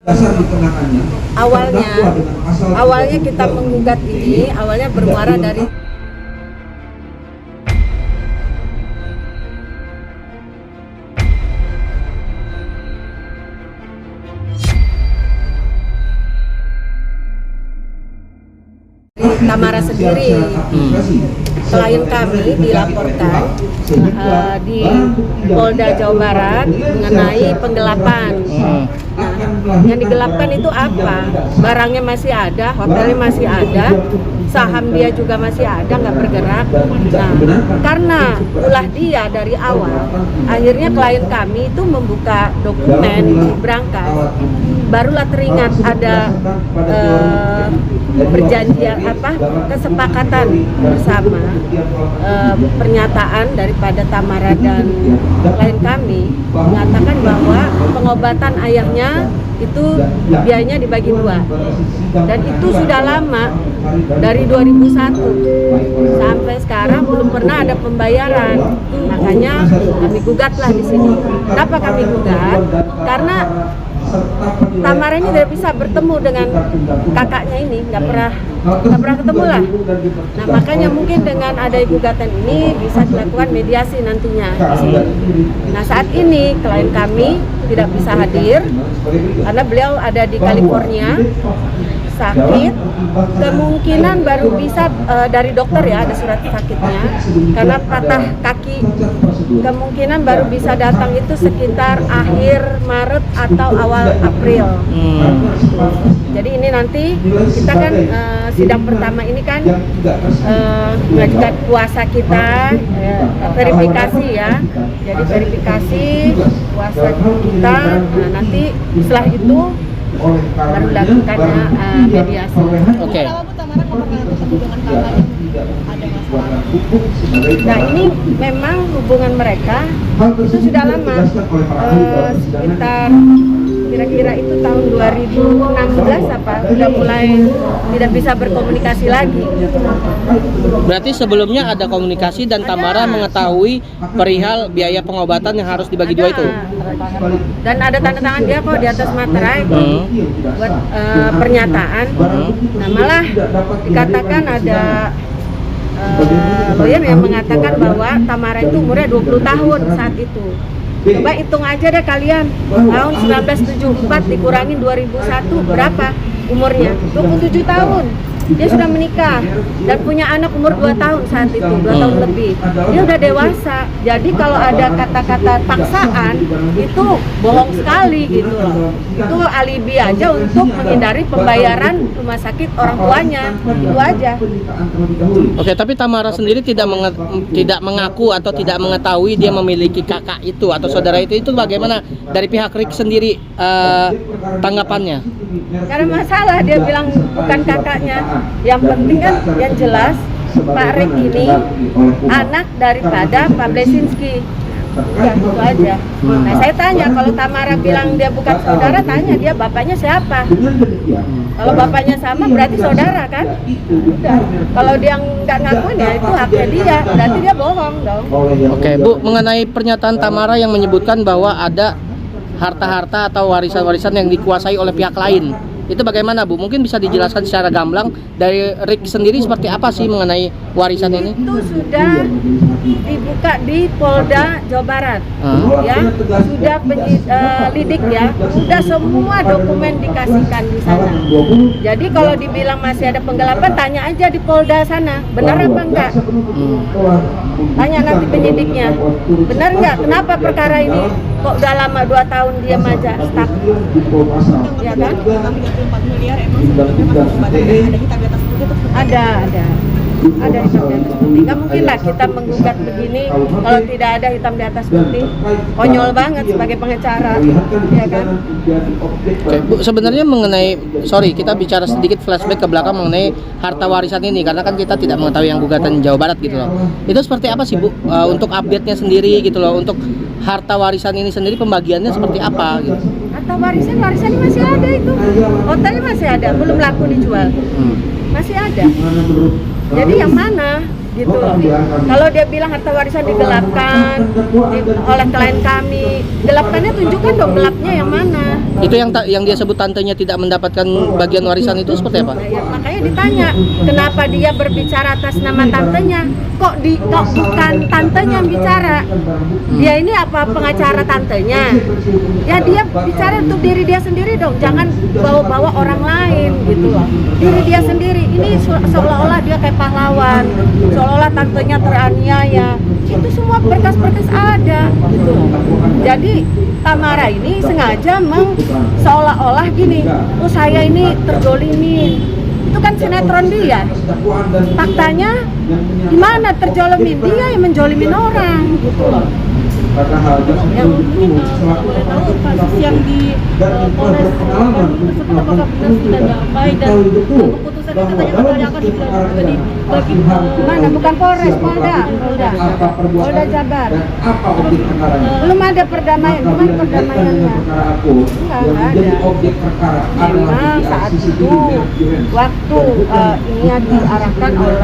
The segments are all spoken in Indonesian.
Awalnya kita menggugat ini awalnya bermuara dari Tamara sendiri. Klien kami dilaporkan di Polda Jawa Barat mengenai penggelapan. Nah, yang digelapkan itu apa? Barangnya masih ada, hotelnya masih ada, saham dia juga masih ada, nggak bergerak. Nah, karena ulah dia dari awal, akhirnya klien kami itu membuka dokumen di berangkas. Barulah teringat ada perjanjian kesepakatan bersama, pernyataan daripada Tamara dan klien kami mengatakan bahwa pengobatan ayahnya itu biayanya dibagi dua, dan itu sudah lama dari 2001 sampai sekarang belum pernah ada pembayaran. Makanya kami gugatlah di sini. Kenapa kami gugat? Karena Tamara ini tidak bisa bertemu dengan kakaknya ini, nggak pernah ketemu lah. Nah, makanya mungkin dengan ada gugatan ini bisa dilakukan mediasi nantinya di sini. Nah, saat ini klien kami tidak bisa hadir karena beliau ada di California, sakit. Kemungkinan baru bisa dari dokter ya, ada surat sakitnya karena patah kaki. Kemungkinan baru bisa datang itu sekitar akhir Maret atau awal April. Jadi ini nanti kita kan sidang pertama ini kan mengajukan kuasa kita, verifikasi ya. Jadi verifikasi kuasa kita. Nah, nanti setelah itu baru dilakukannya mediasi. Oke. Nah, ini memang hubungan mereka itu sudah lama, sekitar kira-kira itu tahun 2016 apa udah mulai tidak bisa berkomunikasi lagi. Berarti sebelumnya ada komunikasi dan Tamara mengetahui perihal biaya pengobatan yang harus dibagi dua itu. Dan ada tanda tangan dia kok di atas materai buat pernyataan. Nah, malah dikatakan ada lawyer yang mengatakan bahwa Tamara itu umurnya 20 tahun saat itu. Coba hitung aja deh kalian, tahun 1974 dikurangin 2001 berapa umurnya? 27 tahun. Dia sudah menikah dan punya anak umur 2 tahun saat itu, 2 tahun lebih. Dia udah dewasa. Jadi kalau ada kata-kata paksaan itu bohong sekali gitu loh. Itu alibi aja untuk menghindari pembayaran rumah sakit orang tuanya. Itu aja. Oke, tapi Tamara sendiri tidak mengaku atau tidak mengetahui dia memiliki kakak itu atau saudara itu bagaimana dari pihak Rick sendiri tanggapannya? Karena masalah dia bilang bukan kakaknya. Yang penting kan yang jelas Pak Rick ini anak daripada Pak Blesinski. Udah gitu aja. Nah, saya tanya, kalau Tamara bilang dia bukan saudara, tanya dia bapaknya siapa. Kalau bapaknya sama berarti saudara kan? Udah. Kalau dia nggak ngakuin ya itu haknya dia, berarti dia bohong dong. Oke, Bu, mengenai pernyataan Tamara yang menyebutkan bahwa ada harta-harta atau warisan-warisan yang dikuasai oleh pihak lain, itu bagaimana, Bu? Mungkin bisa dijelaskan secara gamblang dari Rick sendiri seperti apa sih mengenai warisan ini? Itu sudah dibuka di Polda Jawa Barat, ya, sudah lidik ya, sudah semua dokumen dikasihkan di sana. Jadi kalau dibilang masih ada penggelapan, tanya aja di Polda sana, benar apa enggak? Tanya nanti penyidiknya, benar enggak? Kenapa perkara ini kok udah lama 2 tahun diam aja, stuck? Ya kan? 4 miliar emang sebelumnya masuk ada hitam di atas putih itu? Ada hitam di atas putih. Nggak mungkin lah kita menggugat begini kalau tidak ada hitam di atas putih. Konyol banget sebagai pengacara, ya kan? Oke, Bu, sebenarnya mengenai, kita bicara sedikit flashback ke belakang mengenai harta warisan ini, karena kan kita tidak mengetahui yang gugatan Jawa Barat gitu loh. Itu seperti apa sih, Bu, untuk update-nya sendiri gitu loh, untuk harta warisan ini sendiri pembagiannya seperti apa gitu? Harta warisannya masih ada itu. Hotelnya masih ada, belum laku dijual. Masih ada. Jadi yang mana? gitu loh. Kalau dia bilang harta warisan digelapkan oleh klien kami, gelapkannya tunjukkan dong gelapnya yang mana. Itu yang dia sebut tantenya tidak mendapatkan bagian warisan itu seperti apa? Nah, ya, makanya ditanya kenapa dia berbicara atas nama tantenya, kok bukan tantenya yang bicara. Dia ini apa pengacara tantenya? Ya dia bicara untuk diri dia sendiri dong, jangan bawa-bawa orang lain gitu loh. Diri dia sendiri, ini seolah-olah dia kayak pahlawan, seolah-olah tantenya teraniaya. Itu semua berkas-berkas ada gitu loh. Jadi Tamara ini sengaja seolah-olah gini, oh saya ini terzolimin. Itu kan sinetron dia. Faktanya gimana terzolimin? Dia yang menjolimin orang gitu loh. Yang mungkin boleh tahu kasus yang di Polres Cirebon tersebut apakah benar sudah damai dan keputusannya katanya akan dibagi Mana? Bukan Polres, Polda Jabar. Belum ada perdamaian, gimana perdamaiannya? Enggak ada. Memang saat itu waktu ini diarahkan oleh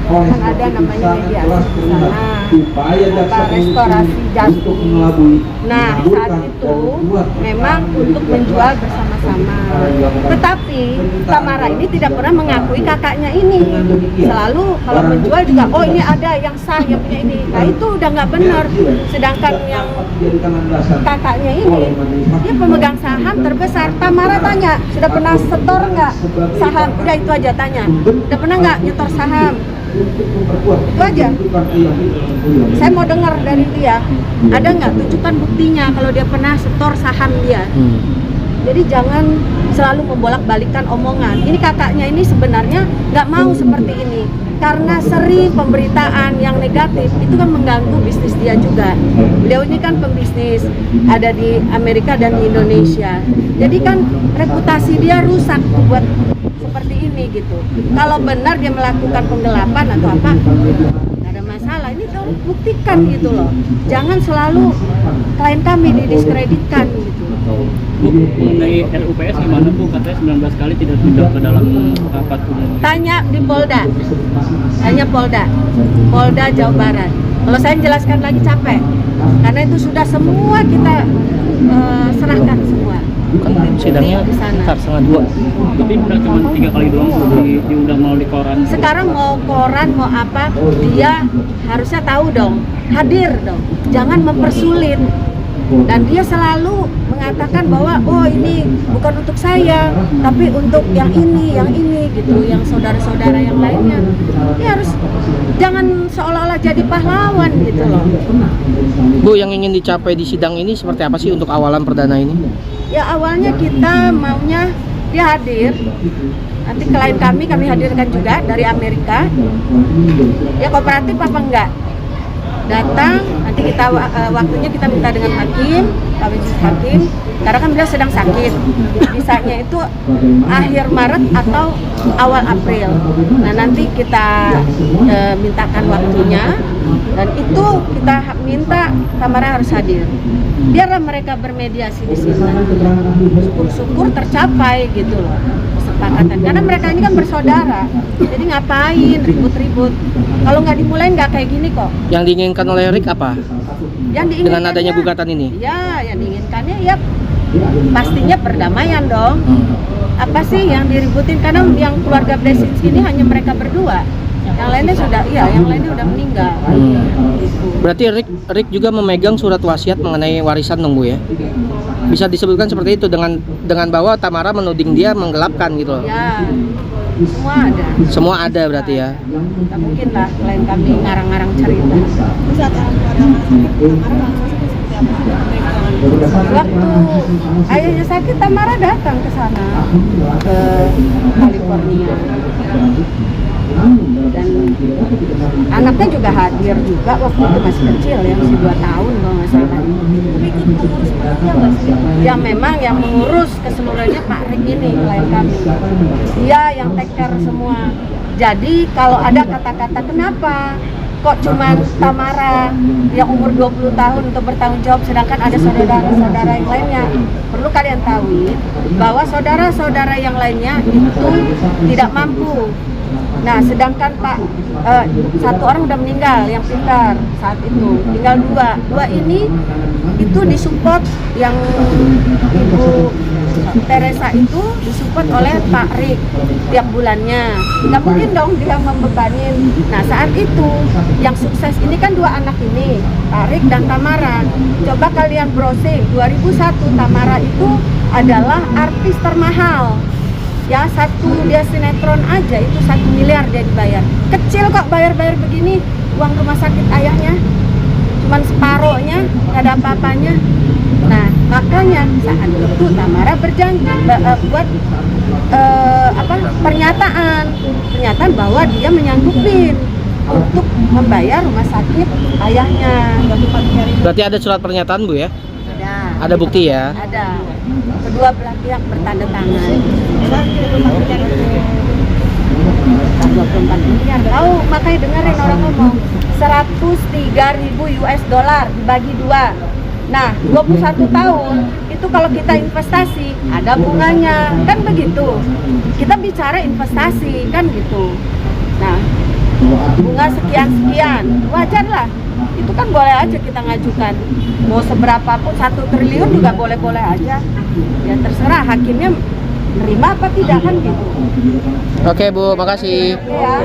kan ada namanya mediasi di sana, restorasi jantung. Nah saat itu memang untuk menjual bersama-sama. Tetapi Tamara ini tidak pernah mengakui kakaknya ini. Selalu kalau menjual juga, oh ini ada yang sah yang punya ini. Nah itu udah nggak benar. Sedangkan yang kakaknya ini, dia pemegang saham terbesar. Tamara tanya, sudah pernah setor nggak saham? Udah itu aja tanya. Udah pernah nggak nyetor saham? Itu aja. Saya mau dengar dari dia, ada nggak tunjukkan buktinya kalau dia pernah setor saham dia. Jadi jangan selalu membolak-balikan omongan. Ini kakaknya ini sebenarnya nggak mau seperti ini. Karena sering pemberitaan yang negatif itu kan mengganggu bisnis dia juga. Beliau ini kan pembisnis, ada di Amerika dan di Indonesia. Jadi kan reputasi dia rusak buat seperti ini gitu. Kalau benar dia melakukan penggelapan atau apa, nggak ada masalah. Ini tolong buktikan gitu loh. Jangan selalu klien kami didiskreditkan gitu. Bu, mengenai RUPS gimana Bu? Katanya 19 kali tidak pindah ke dalam rapat umum. Tanya di Polda, Polda Jawa Barat. Kalau saya jelaskan lagi capek, karena itu sudah semua kita serahkan semua. Kan sidangnya di sana. sekitar setengah 2. Tapi udah cuma 3 kali doang diundang melalui koran. Sekarang mau koran mau apa, dia harusnya tahu dong, hadir dong, jangan mempersulit. Dan dia selalu mengatakan bahwa oh ini bukan untuk saya, tapi untuk yang ini gitu, yang saudara-saudara yang lainnya. Dia harus jangan seolah-olah jadi pahlawan gitu loh. Bu, yang ingin dicapai di sidang ini seperti apa sih untuk awalan perdana ini? Ya awalnya kita maunya dia hadir. Nanti klien kami hadirkan juga dari Amerika. Ya kooperatif apa enggak? Datang, nanti kita waktunya kita minta dengan hakim, Pak Majelis Hakim, karena kan beliau sedang sakit. Bisanya itu akhir Maret atau awal April. Nah nanti kita mintakan waktunya, dan itu kita minta Tamara harus hadir. Biarlah mereka bermediasi di sini. Syukur-syukur tercapai gitu loh kesepakatan. Karena mereka ini kan bersaudara. Jadi ngapain ribut-ribut? Kalau nggak dimulai nggak kayak gini kok. Yang diinginkan oleh Rick apa? Dengan adanya gugatan ini? Ya, yang diinginkannya ya pastinya perdamaian dong. Apa sih yang diributin? Karena yang keluarga Blesinski ini hanya mereka berdua. Yang lainnya sudah, yang lainnya udah meninggal. Gitu. Berarti Rick juga memegang surat wasiat mengenai warisan dong Bu ya? Bisa disebutkan seperti itu dengan bahwa Tamara menuding dia menggelapkan gitu loh? Ya, semua ada. Semua ada berarti ya? Tak mungkin lah klien kami ngarang-ngarang cerita. Saat Tamara seperti apa? Waktu ayahnya sakit, Tamara datang ke sana, ke California. Dan anaknya juga hadir juga, waktu itu masih kecil ya, masih 2 tahun kalau nggak salah. Ikut mengurus sepenuhnya nggak sih? Ya memang yang mengurus keseluruhannya Pak Rick ini, klien kami. Dia yang take care semua. Jadi kalau ada kata-kata kenapa kok cuma Tamara yang umur 20 tahun untuk bertanggung jawab, sedangkan ada saudara-saudara yang lainnya. Perlu kalian tahu bahwa saudara-saudara yang lainnya itu tidak mampu. Nah, sedangkan satu orang udah meninggal yang pintar saat itu, tinggal dua ini itu disupport, yang Ibu Teresa itu disupport oleh Pak Rik tiap bulannya. Nggak mungkin dong dia membebanin. Nah, saat itu yang sukses ini kan dua anak ini, Pak Rik dan Tamara. Coba kalian browsing, 2001 Tamara itu adalah artis termahal. Ya, dia sinetron aja itu 1 miliar dia dibayar. Kecil kok bayar-bayar begini, uang rumah sakit ayahnya cuman separohnya, nggak ada apa-apanya. Nah, makanya saat itu Tamara berjanji buat pernyataan bahwa dia menyanggupin untuk membayar rumah sakit ayahnya. Berarti ada surat pernyataan Bu ya? Ada. Ada bukti ya? Ada. Kedua belah pihak bertanda tangan. 24 miliar. Tahu, makanya dengerin orang ngomong 103.000 US dollar dibagi 2. Nah, 21 tahun itu kalau kita investasi ada bunganya, kan begitu. Kita bicara investasi kan gitu. Nah, bunga sekian-sekian, wajar lah. Itu kan boleh aja kita ngajukan. Mau seberapa pun, 1 triliun juga boleh-boleh aja. Ya terserah hakimnya nerima apa tidak kan gitu. Oke Bu, makasih. Ya.